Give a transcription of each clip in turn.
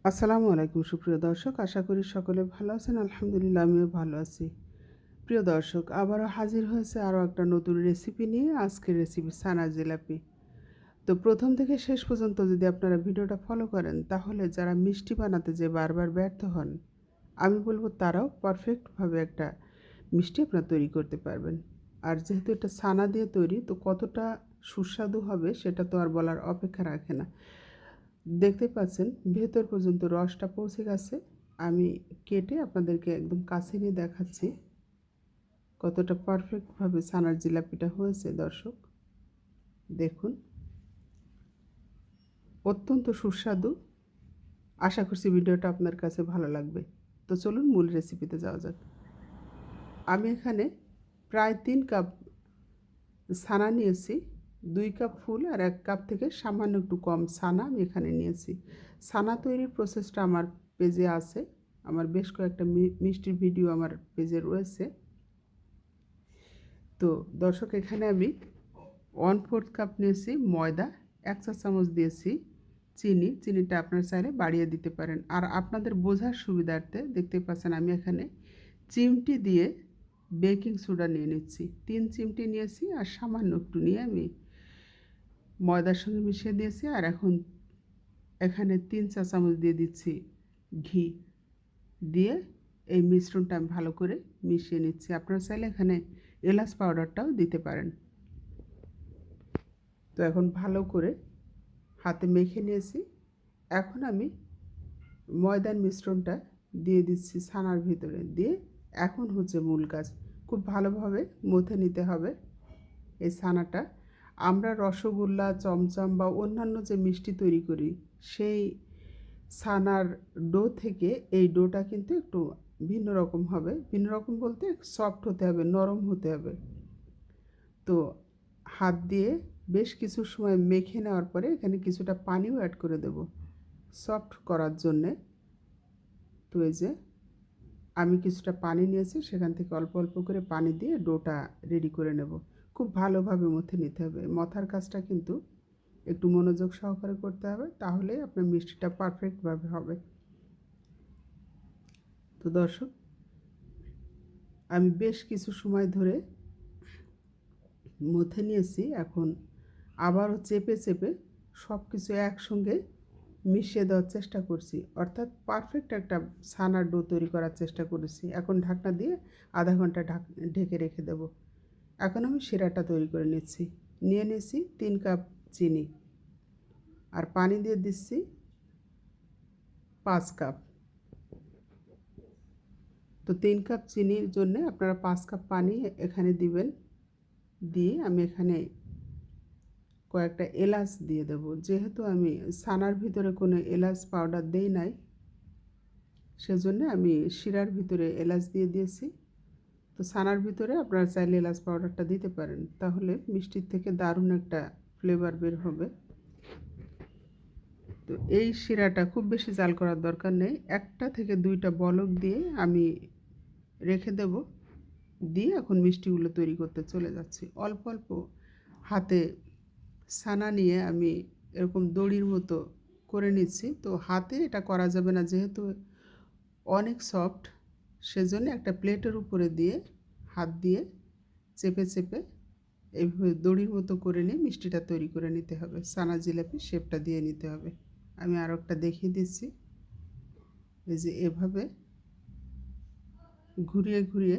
আসসালামু আলাইকুম সুপ্রিয় দর্শক, আশা করি সকলে ভালো আছেন। আলহামদুলিল্লাহ আমিও ভালো আছি। প্রিয় দর্শক, আবারও হাজির হয়েছে আরও একটা নতুন রেসিপি নিয়ে। আজকের রেসিপি ছানার জিলাপি। তো প্রথম থেকে শেষ পর্যন্ত যদি আপনারা ভিডিওটা ফলো করেন, তাহলে যারা মিষ্টি বানাতে যে বারবার ব্যর্থ হন, আমি বলবো তারাও পারফেক্টভাবে একটা মিষ্টি আপনারা তৈরি করতে পারবেন। আর যেহেতু এটা ছানা দিয়ে তৈরি, তো কতটা সুস্বাদু হবে সেটা তো আর বলার অপেক্ষা রাখে না। দেখতে পাচ্ছেন ভেতর পর্যন্ত রসটা পৌঁছে গেছে। আমি কেটে আপনাদেরকে একদম কাছে নিয়ে দেখাচ্ছি কতটা পারফেক্টভাবে ছানার জিলাপিটা হয়েছে। দর্শক দেখুন, অত্যন্ত সুস্বাদু। আশা করছি ভিডিওটা আপনার কাছে ভালো লাগবে। তো চলুন মূল রেসিপিতে যাওয়া যাক। আমি এখানে প্রায় 3 কাপ ছানা নিয়েছি। 2 কাপ ফুল আর 1 কাপ থেকে সামান্য একটু কম ছানা আমি এখানে নিয়েছি। ছানা তৈরির প্রসেসটা আমার পেজে আছে। আমার বেশ কয়েকটা মিষ্টির ভিডিও আমার পেজে রয়েছে। তো দর্শক, এখানে আমি 1/4 কাপ নিয়েছি ময়দা, 1 চা চামচ দিয়েছি চিনি। চিনিটা আপনারা চাইলে বাড়িয়ে দিতে পারেন। আর আপনাদের বোঝার সুবিধার্থে দেখতে পাচ্ছেন আমি এখানে চিমটি দিয়ে বেকিং সোডা নিয়ে নিচ্ছি। 3 চিমটি নিয়েছি আর সামান্য একটু নিয়ে আমি ময়দার সঙ্গে মিশিয়ে দিয়েছি। আর এখন এখানে 3 চা চামচ দিয়ে দিচ্ছি ঘি। দিয়ে এই মিশ্রণটা আমি ভালো করে মিশিয়ে নিচ্ছি। আপনারা চাইলে এখানে এলাচ পাউডারটাও দিতে পারেন। তো এখন ভালো করে হাতে মেখে নিয়েছি। এখন আমি ময়দার মিশ্রণটা দিয়ে দিচ্ছি ছানার ভিতরে। দিয়ে এখন হচ্ছে মূল কাজ, খুব ভালোভাবে মথে নিতে হবে এই ছানাটা। আমরা রসগোল্লা, চমচম বা অন্যান্য যে মিষ্টি তৈরি করি, সেই ছানার ডো থেকে এই ডোটা কিন্তু একটু ভিন্ন রকম হবে। ভিন্ন রকম বলতে সফট হতে হবে, নরম হতে হবে। তো হাত দিয়ে বেশ কিছু সময় মেখে নেওয়ার পরে এখানে কিছুটা পানিও অ্যাড করে দেব সফট করার জন্যে। তো এই যে আমি কিছুটা পানি নিয়েছি, সেখান থেকে অল্প অল্প করে পানি দিয়ে ডোটা রেডি করে নেব। খুব ভালোভাবে মথে নিতে হবে। মথার কাজটা কিন্তু একটু মনোযোগ সহকারে করতে হবে, তাহলেই আপনার মিষ্টিটা পারফেক্টভাবে হবে। তো দর্শক, আমি বেশ কিছু সময় ধরে মথে নিয়েছি। এখন আবারও চেপে চেপে সব কিছু একসঙ্গে মিশিয়ে দেওয়ার চেষ্টা করছি, অর্থাৎ পারফেক্ট একটা ছানার ডো তৈরি করার চেষ্টা করেছি। এখন ঢাকনা দিয়ে আধা ঘন্টা ঢেকে রেখে দেব। এখন আমি শিরাটা তৈরি করে নিচ্ছি। নিয়ে নিয়েছি 3 কাপ চিনি আর পানি দিয়ে দিচ্ছি 5 কাপ। তো 3 কাপ চিনির জন্য আপনারা 5 কাপ পানি এখানে দিবেন। দিয়ে আমি এখানে কয়েকটা এলাচ দিয়ে দেব। যেহেতু আমি ছানার ভিতরে কোনো এলাচ পাউডার দেই নাই, সেজন্য আমি শিরার ভিতরে এলাচ দিয়ে দিয়েছি। তো ছানার ভিতরে আপনারা চাইলে এলাচ পাউডারটা দিতে পারেন, তাহলে মিষ্টির থেকে দারুণ একটা ফ্লেভার বের হবে। তো এই শিরাটা খুব বেশি জাল করার দরকার নেই। 1টা থেকে 2টা বলক দিয়ে আমি রেখে দেব। দিয়ে এখন মিষ্টিগুলো তৈরি করতে চলে যাচ্ছি। অল্প অল্প হাতে ছানা নিয়ে আমি এরকম দড়ির মতো করে নিচ্ছি। তো হাতে এটা করা যাবে না, যেহেতু অনেক সফট, সেজন্য একটা প্লেটের উপরে দিয়ে হাত দিয়ে চেপে চেপে এইভাবে দড়ির মতো করে নিয়ে মিষ্টিটা তৈরি করে নিতে হবে। ছানা জিলাপি শেপটা দিয়ে নিতে হবে। আমি আরও একটা দেখিয়ে দিচ্ছি। এই যে এভাবে ঘুরিয়ে ঘুরিয়ে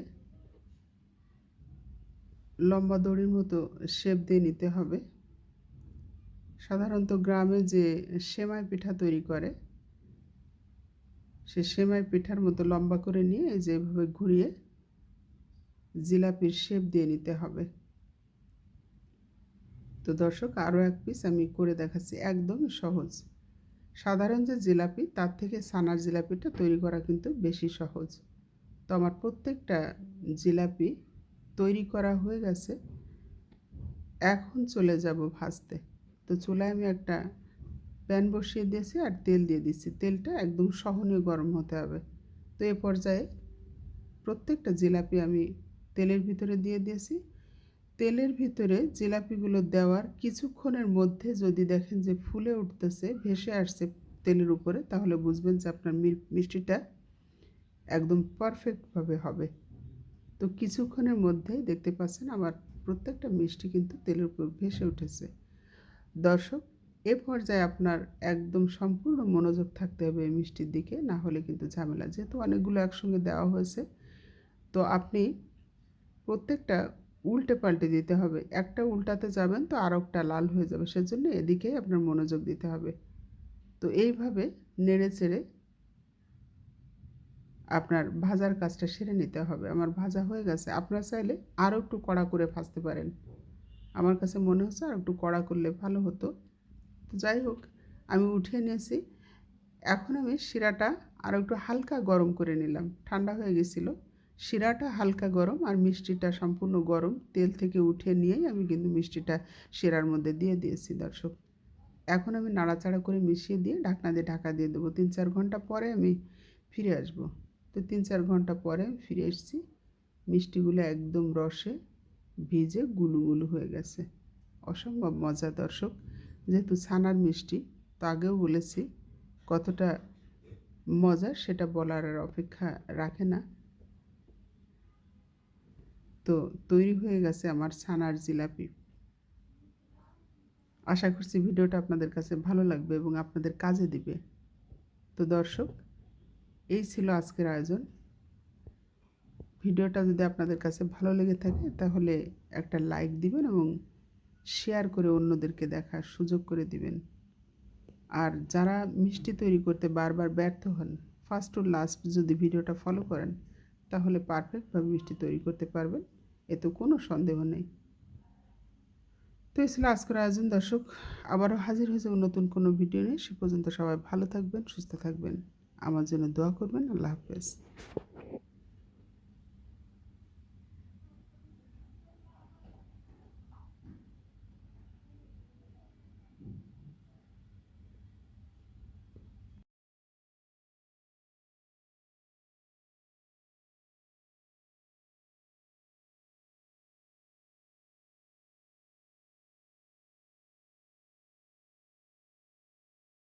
লম্বা দড়ির মতো শেপ দিয়ে নিতে হবে। সাধারণত গ্রামে যে সেমাই পিঠা তৈরি করে, সে সেমাই পিঠার মতো লম্বা করে নিয়ে এই যে এভাবে ঘুরিয়ে জিলাপির শেপ দিয়ে নিতে হবে। তো দর্শক, আরও এক পিস আমি করে দেখাচ্ছি, একদমই সহজ। সাধারণ যে জিলাপি, তার থেকে ছানার জিলাপিটা তৈরি করা কিন্তু বেশি সহজ। তো আমার প্রত্যেকটা জিলাপি তৈরি করা হয়ে গেছে। এখন চলে যাব ভাজতে। তো চুলায় আমি একটা প্যান বসিয়ে দিয়েছি আর তেল দিয়ে দিচ্ছি। তেলটা একদম সহনীয় গরম হতে হবে। তো এ পর্যায়ে প্রত্যেকটা জিলাপি আমি তেলের ভিতরে দিয়ে দিয়েছি। তেলের ভিতরে জিলাপিগুলো দেওয়ার কিছুক্ষণের মধ্যে যদি দেখেন যে ফুলে উঠতেছে, ভেসে আসছে, তেলের উপরে, তাহলে বুঝবেন যে আপনার মিষ্টিটা একদম পারফেক্টভাবে হবে। তো কিছুক্ষণের মধ্যেই দেখতে পাচ্ছেন আমার প্রত্যেকটা মিষ্টি কিন্তু তেলের উপর ভেসে উঠেছে। দর্শক, এ পর্যায়ে আপনার একদম সম্পূর্ণ মনোযোগ থাকতে হবে এই মিষ্টির দিকে, না হলে কিন্তু ঝামেলা। যেহেতু অনেকগুলো একসঙ্গে দেওয়া হয়েছে, তো আপনি প্রত্যেকটা উল্টে পাল্টে দিতে হবে। একটা উল্টাতে যাবেন তো আরেকটা লাল হয়ে যাবে, সেজন্য এদিকেই আপনার মনোযোগ দিতে হবে। তো এইভাবে নেড়ে চেড়ে আপনার ভাজার কাজটা সেরে নিতে হবে। আমার ভাজা হয়ে গেছে। আপনারা চাইলে আরও একটু কড়া করে ভাজতে পারেন। আমার কাছে মনে হচ্ছে আর একটু কড়া করলে ভালো হতো। তো যাই হোক, আমি উঠিয়ে নিয়েছি। এখন আমি শিরাটা আরও একটু হালকা গরম করে নিলাম। ঠান্ডা হয়ে গেছিলো। শিরাটা হালকা গরম আর মিষ্টিটা সম্পূর্ণ গরম। তেল থেকে উঠিয়ে নিয়েই আমি কিন্তু মিষ্টিটা শিরার মধ্যে দিয়ে দিয়েছি দর্শক। এখন আমি নাড়াচাড়া করে মিশিয়ে দিয়ে ঢাকনা দিয়ে ঢাকা দিয়ে দেবো। ৩-৪ ঘন্টা পরে আমি ফিরে আসব। তো ৩-৪ ঘন্টা পরে আমি ফিরে এসেছি। মিষ্টিগুলো একদম রসে ভিজে গুলু হয়ে গেছে। অসম্ভব মজা দর্শক। যেহেতু ছানার মিষ্টি, তো আগেও বলেছি কতটা মজা সেটা বলার আর অপেক্ষা রাখে না। তো তৈরি হয়ে গেছে আমার ছানার জিলাপি। আশা করছি ভিডিওটা আপনাদের কাছে ভালো লাগবে এবং আপনাদের কাজে দিবে। তো দর্শক, এই ছিল আজকের আয়োজন। ভিডিওটা যদি আপনাদের কাছে ভালো লেগে থাকে তাহলে একটা লাইক দিবেন এবং শেয়ার করে অন্যদেরকে দেখার সুযোগ করে দিবেন। আর যারা মিষ্টি তৈরি করতে বারবার ব্যর্থ হন, ফার্স্ট টু লাস্ট যদি ভিডিওটা ফলো করেন তাহলে পারফেক্টভাবে মিষ্টি তৈরি করতে পারবেন, এতে কোনো সন্দেহ নেই। তো এই ছিল আজকের আয়োজন দর্শক। আবারও হাজির হয়ে যাব নতুন কোনো ভিডিও নিয়ে। সে পর্যন্ত সবাই ভালো থাকবেন, সুস্থ থাকবেন, আমার জন্য দোয়া করবেন। আল্লাহ হাফেজ।